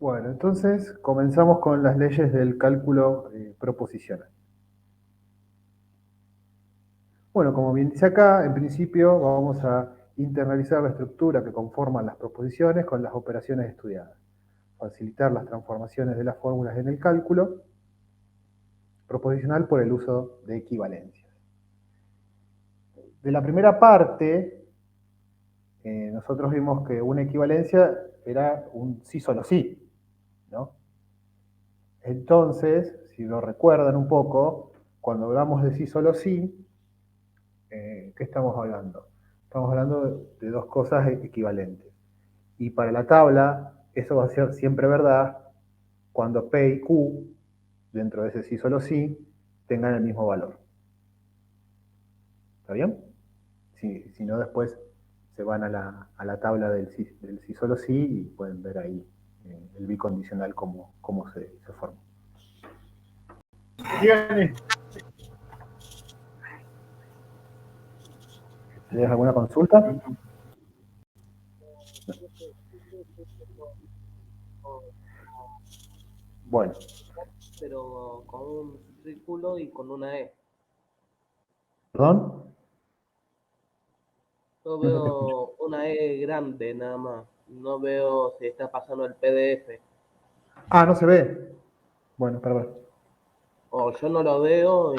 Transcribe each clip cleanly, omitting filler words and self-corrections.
Bueno, entonces comenzamos con las leyes del cálculo proposicional. Bueno, como bien dice acá, en principio vamos a internalizar la estructura que conforman las proposiciones con las operaciones estudiadas, facilitar las transformaciones de las fórmulas en el cálculo proposicional por el uso de equivalencias. De la primera parte, nosotros vimos que una equivalencia era un sí solo sí, ¿no? Entonces, si lo recuerdan un poco, cuando hablamos de sí solo sí, ¿qué estamos hablando? Estamos hablando de dos cosas equivalentes. Y para la tabla, eso va a ser siempre verdad cuando P y Q, dentro de ese sí solo sí, tengan el mismo valor. ¿Está bien? Si no, después se van a la tabla del sí solo sí y pueden ver ahí el bicondicional cómo se forma. Díganme. ¿Tienes alguna consulta? Bueno. Pero con un círculo y con una E. ¿Perdón? Yo veo una E grande nada más. No veo si está pasando el PDF. Ah, no se ve. Bueno, perdón. O yo no lo veo.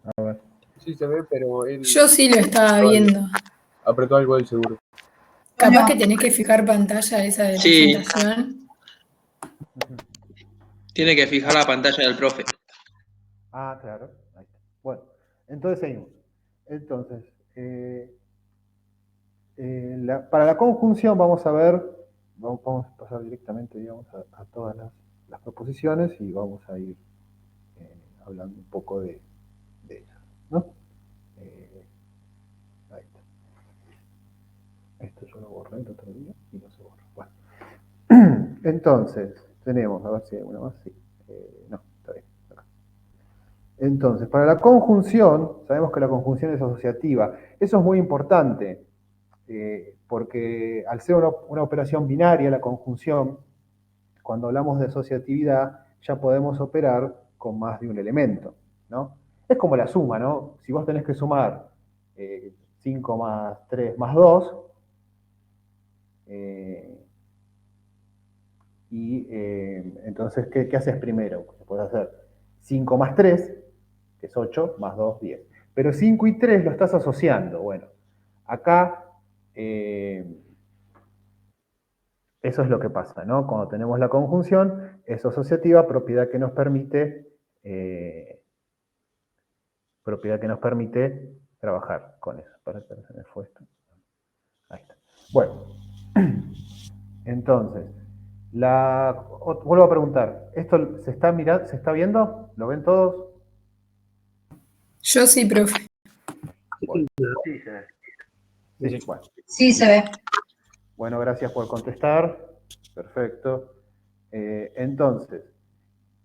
A ver. Sí se ve, pero él Yo sí lo estaba viendo. apretó algo del seguro. Capaz que tenés que fijar pantalla esa de Sí. presentación. Tiene que fijar la pantalla del profe. Ah, claro. Ahí está. Bueno, entonces seguimos. Entonces, para la conjunción vamos a ver, vamos a pasar directamente, digamos, a todas las proposiciones y vamos a ir hablando un poco de ellas, ¿no? Ahí está. Esto yo lo borré el otro día y no se borra. Bueno. Entonces, tenemos, a ver si hay una más, sí. No, está bien. Acá. Entonces, para la conjunción, sabemos que la conjunción es asociativa. Eso es muy importante, porque al ser una operación binaria, la conjunción, cuando hablamos de asociatividad, ya podemos operar con más de un elemento, ¿no? Es como la suma, ¿no? Si vos tenés que sumar 5 más 3 más 2, entonces, ¿qué haces primero? Puedes hacer 5 más 3, que es 8, más 2, 10. Pero 5 y 3 lo estás asociando. Bueno, acá eso es lo que pasa, ¿no? Cuando tenemos la conjunción, es asociativa, propiedad que nos permite trabajar con eso. Para que se me fue esto. Ahí está. Bueno, entonces, vuelvo a preguntar, ¿esto se está mirando, se está viendo? ¿Lo ven todos? Yo sí, profe. Bueno. Sí, se ve. Sí, bueno. Sí, se ve. Bueno, gracias por contestar. Perfecto. Entonces,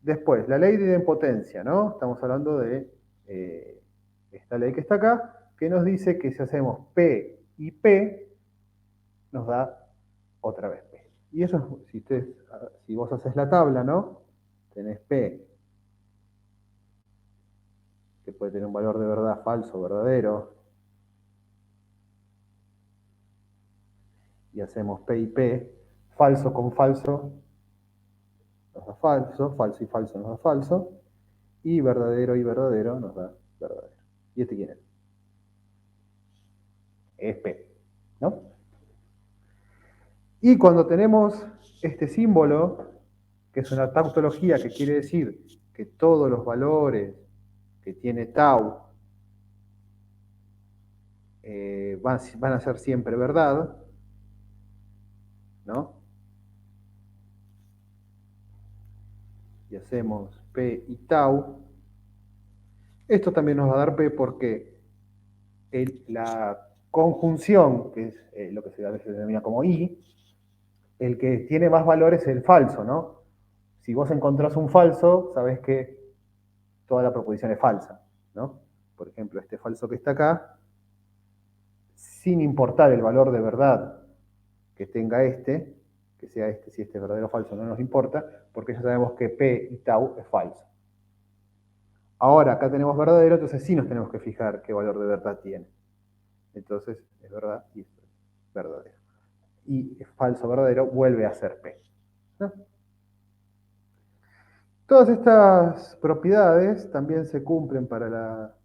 después, la ley de idempotencia, ¿no? Estamos hablando de esta ley que está acá, que nos dice que si hacemos P y P, nos da otra vez P. Y eso, si vos haces la tabla, ¿no? Tenés P, que puede tener un valor de verdad falso, verdadero, y hacemos P y P, falso con falso nos da falso, falso y falso nos da falso, y verdadero nos da verdadero. ¿Y este quién es? Es P, ¿no? Y cuando tenemos este símbolo, que es una tautología, que quiere decir que todos los valores que tiene tau van a ser siempre verdad, ¿no? Y hacemos P y tau. Esto también nos va a dar P porque la conjunción, que es lo que a veces se denomina como I, el que tiene más valores es el falso, ¿no? Si vos encontrás un falso, sabés que toda la proposición es falsa, ¿no? Por ejemplo, este falso que está acá, sin importar el valor de verdad que tenga este, que sea este, si este es verdadero o falso, no nos importa, porque ya sabemos que P y tau es falso. Ahora, acá tenemos verdadero, entonces sí nos tenemos que fijar qué valor de verdad tiene. Entonces, es verdad y es verdadero. Y es falso verdadero vuelve a ser P, ¿no? Todas estas propiedades también se cumplen para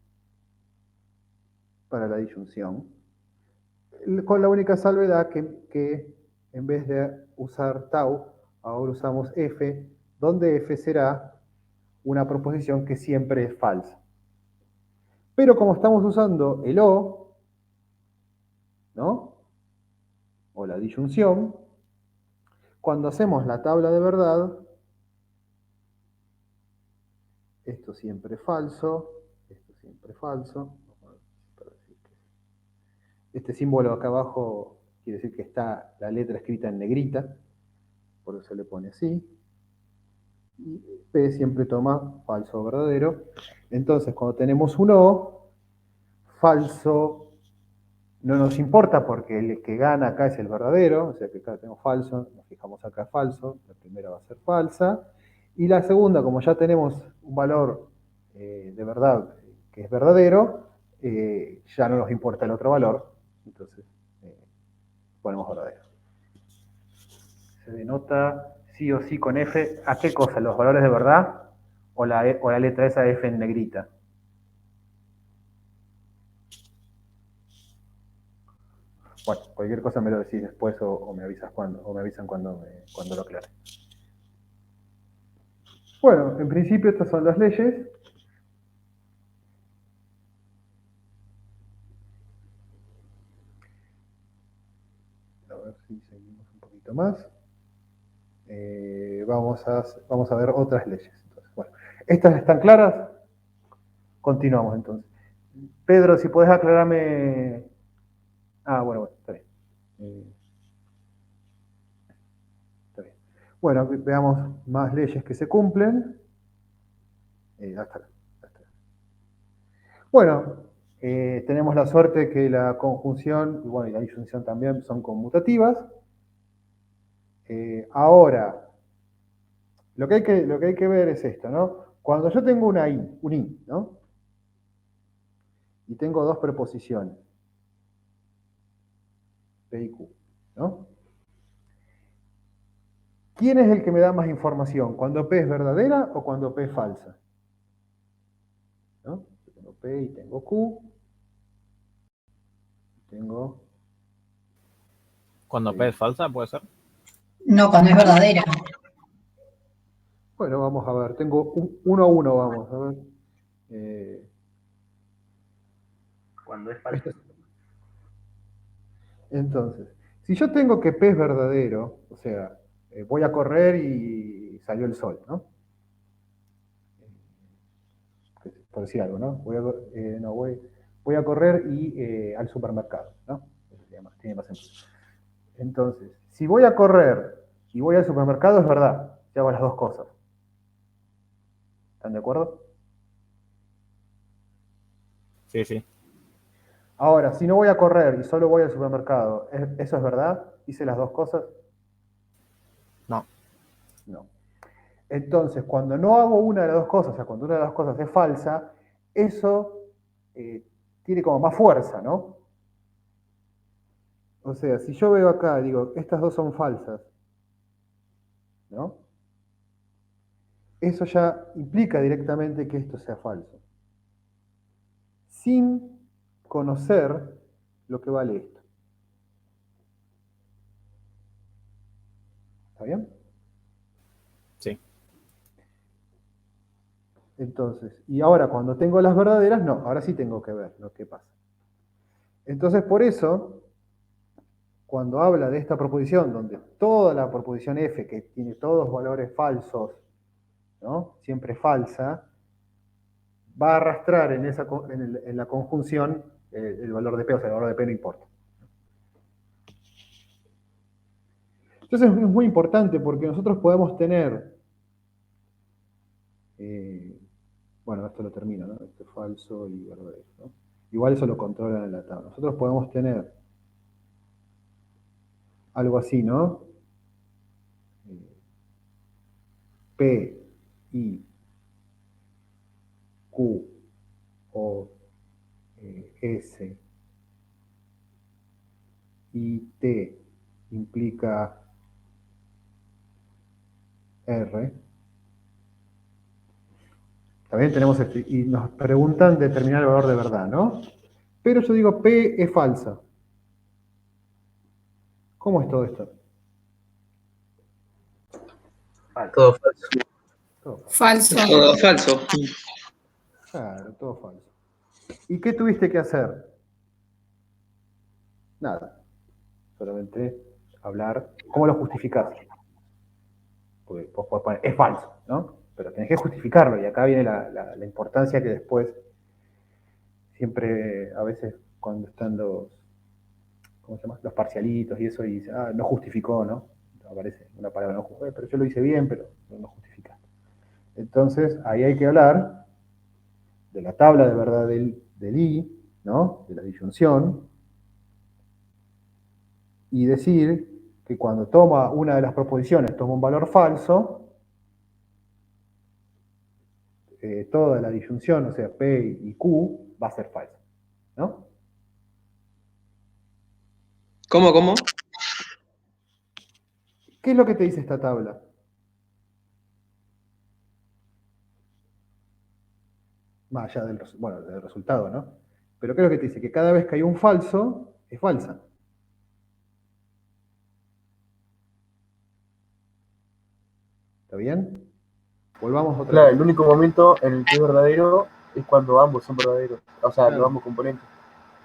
la disyunción, con la única salvedad que en vez de usar tau, ahora usamos f, donde f será una proposición que siempre es falsa. Pero como estamos usando el o, ¿no? O la disyunción, cuando hacemos la tabla de verdad, esto siempre es falso, esto siempre es falso. Este símbolo acá abajo quiere decir que está la letra escrita en negrita, por eso se le pone así. Y P siempre toma falso o verdadero. Entonces, cuando tenemos un O, falso no nos importa porque el que gana acá es el verdadero, o sea que acá tenemos falso, nos fijamos acá falso, la primera va a ser falsa. Y la segunda, como ya tenemos un valor de verdad que es verdadero, ya no nos importa el otro valor, entonces ponemos verdadero. Se denota sí o sí con F. ¿A qué cosa? ¿Los valores de verdad? ¿O la letra esa F en negrita? Bueno, cualquier cosa me lo decís después o me avisas o me avisan cuando lo aclare. Bueno, en principio estas son las leyes. A ver si seguimos un poquito más. Vamos a ver otras leyes. Entonces, bueno, ¿estas están claras? Continuamos entonces. Pedro, si podés aclararme... bueno, está bien. Está bien. Bueno, veamos más leyes que se cumplen. Hasta acá. Bueno, tenemos la suerte de que la conjunción y la disyunción también son conmutativas. Ahora, lo que hay que ver es esto, ¿no? Cuando yo tengo un i, ¿no? Y tengo dos preposiciones, P y Q, ¿no? ¿Quién es el que me da más información? ¿Cuando P es verdadera o cuando P es falsa? ¿No? Yo tengo P y tengo Q. Tengo... Cuando P es falsa, puede ser. No, cuando es verdadera. Bueno, vamos a ver. Tengo uno a uno, vamos a ver. Cuando es falso. Entonces, si yo tengo que P es verdadero, o sea, voy a correr y salió el sol, ¿no? Por decir algo, ¿no? Voy a correr y al supermercado, ¿no? Tiene más sentido. Entonces, si voy a correr y voy al supermercado, es verdad, yo hago las dos cosas. ¿Están de acuerdo? Sí, sí. Ahora, si no voy a correr y solo voy al supermercado, ¿eso es verdad? ¿Hice las dos cosas? No. No. Entonces, cuando no hago una de las dos cosas, o sea, cuando una de las dos cosas es falsa, eso tiene como más fuerza, ¿no? O sea, si yo veo acá, digo, estas dos son falsas, ¿no? Eso ya implica directamente que esto sea falso. Sin conocer lo que vale esto. ¿Está bien? Sí. Entonces, y ahora cuando tengo las verdaderas, no, ahora sí tengo que ver lo que pasa. Entonces, por eso, cuando habla de esta proposición, donde toda la proposición F, que tiene todos valores falsos, ¿no? Siempre falsa, va a arrastrar en la conjunción el valor de P, o sea, el valor de P no importa. Entonces es muy importante porque nosotros podemos tener, bueno, esto lo termino, ¿no? Esto es falso y verdadero, ¿no? Igual eso lo controlan en la tabla. Nosotros podemos tener algo así, ¿no? P, I, Q, O, S, I, T implica R. También tenemos este, y nos preguntan determinar el valor de verdad, ¿no? Pero yo digo P es falsa. ¿Cómo es todo esto? Todo falso. Todo falso. Falso. Todo falso. Claro, todo falso. ¿Y qué tuviste que hacer? Nada. Solamente hablar. ¿Cómo lo justificás? Porque vos podés poner, es falso, ¿no? Pero tenés que justificarlo. Y acá viene la importancia que después, siempre, a veces, cuando están ¿cómo se llama? Los parcialitos y eso, y dice, no justificó, ¿no? Aparece una palabra, no justificó, pero yo lo hice bien, pero no justificaste. Entonces, ahí hay que hablar de la tabla de verdad del I, ¿no? De la disyunción, y decir que cuando toma una de las proposiciones, toma un valor falso, toda la disyunción, o sea, P y Q, va a ser falsa, ¿no? ¿Cómo? ¿Qué es lo que te dice esta tabla? Más allá del resultado, ¿no? Pero ¿qué es lo que te dice? Que cada vez que hay un falso, es falsa. ¿Está bien? Volvamos otra Claro, vez. el único momento en el que es verdadero es cuando ambos son verdaderos. O sea, Claro. los ambos componentes.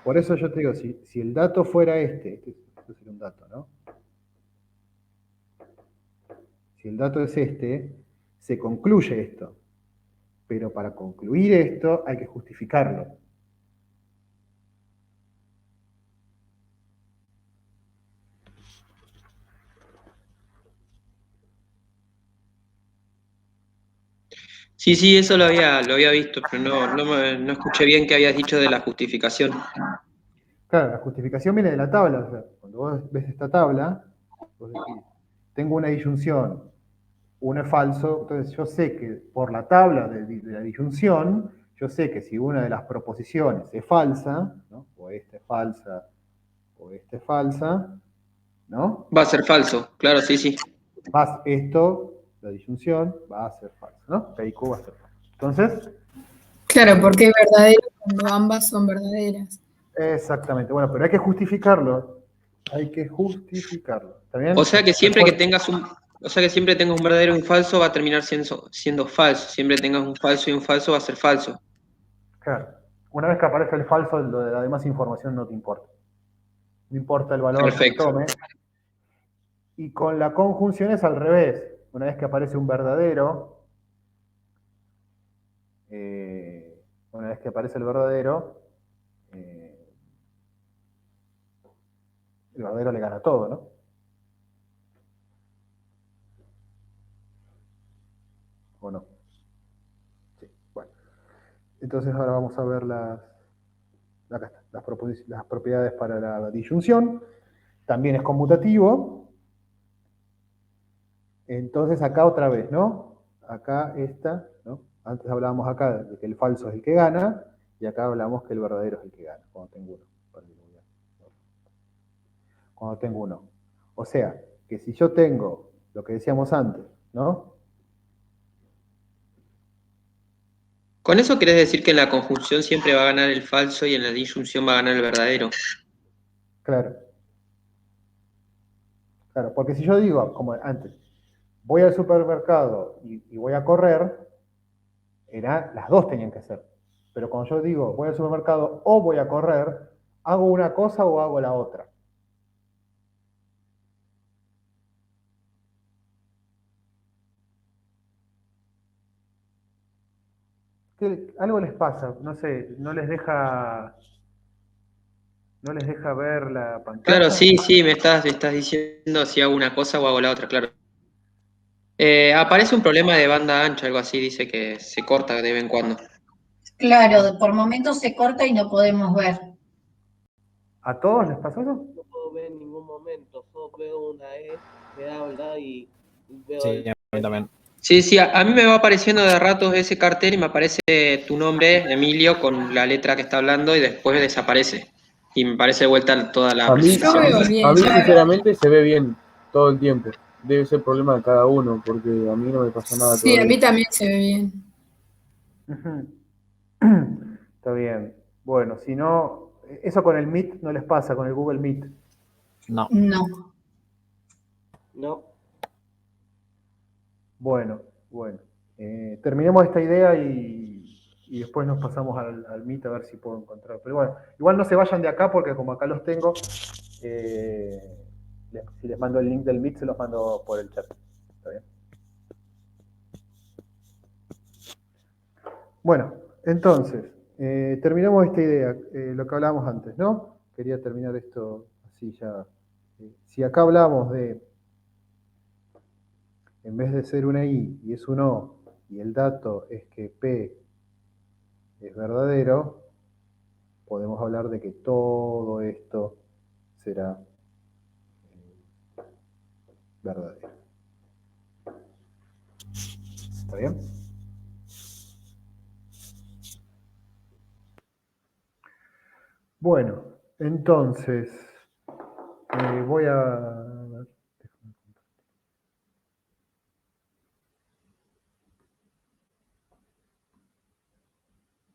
Por eso yo te digo, si el dato fuera este sería un dato, ¿no? Si el dato es este, se concluye esto. Pero para concluir esto hay que justificarlo. Sí, eso lo había visto, pero no escuché bien qué habías dicho de la justificación. Claro, la justificación viene de la tabla. O sea, cuando vos ves esta tabla, vos decís, tengo una disyunción, uno es falso, entonces yo sé que por la tabla de la disyunción, yo sé que si una de las proposiciones es falsa, ¿no? O esta es falsa, o esta es falsa, ¿no? Va a ser falso, claro, sí. La disyunción va a ser falsa, ¿no? P y Q va a ser falsa. Entonces, Claro, porque es verdadero cuando ambas son verdaderas. exactamente. Bueno, pero hay que justificarlo. Hay que justificarlo. ¿Está bien? O sea que siempre que Recuerda- tengas un verdadero y un falso va a terminar siendo falso. Siempre tengas un falso y un falso va a ser falso. Claro. Una vez que aparece el falso, lo de la demás información no te importa. No importa el valor que Perfecto. tome. Y con la conjunción es al revés. Una vez que aparece un verdadero, una vez que aparece el verdadero le gana todo, ¿no? ¿O no? Sí, bueno. Entonces ahora vamos a ver acá está, las propiedades para la disyunción. También es conmutativo. Entonces acá otra vez, ¿no? Acá esta, ¿no? Antes hablábamos acá de que el falso es el que gana, y acá hablamos que el verdadero es el que gana, cuando tengo uno. Cuando tengo uno. O sea, que si yo tengo lo que decíamos antes, ¿no? ¿Con eso querés decir que en la conjunción siempre va a ganar el falso y en la disyunción va a ganar el verdadero? Claro. Claro, porque si yo digo, como antes, voy al supermercado y voy a correr, las dos tenían que ser. Pero cuando yo digo voy al supermercado o voy a correr, ¿hago una cosa o hago la otra? Algo les pasa, no sé, no les deja ver la pantalla. Claro, sí, me estás diciendo si hago una cosa o hago la otra, claro. Aparece un problema de banda ancha, algo así, dice que se corta de vez en cuando. Claro, por momentos se corta y no podemos ver. ¿A todos les pasó eso? No puedo ver en ningún momento, solo veo una E que habla y veo Sí, a mí también. Sí, sí, a mí me va apareciendo de ratos ese cartel y me aparece tu nombre, Emilio, con la letra que está hablando y después desaparece. Y me parece de vuelta toda la A mí, Yo presentación. veo bien. sinceramente se ve bien todo el tiempo. Debe ser problema de cada uno, porque a mí no me pasa nada Sí, a todavía. mí también se ve bien. Ujú. Está bien. Bueno, si no, eso con el Meet no les pasa, con el Google Meet. No. No. No. Bueno, bueno. Terminemos esta idea y después nos pasamos al Meet a ver si puedo encontrar. Pero bueno, igual no se vayan de acá porque como acá los tengo, si les mando el link del Meet se los mando por el chat. ¿Está bien? Bueno, entonces, terminamos esta idea, lo que hablábamos antes, ¿no? Quería terminar esto así ya. Si acá hablamos de, en vez de ser una I y es un O, y el dato es que P es verdadero, podemos hablar de que todo esto será verdadero. ¿Está bien? Bueno, entonces voy a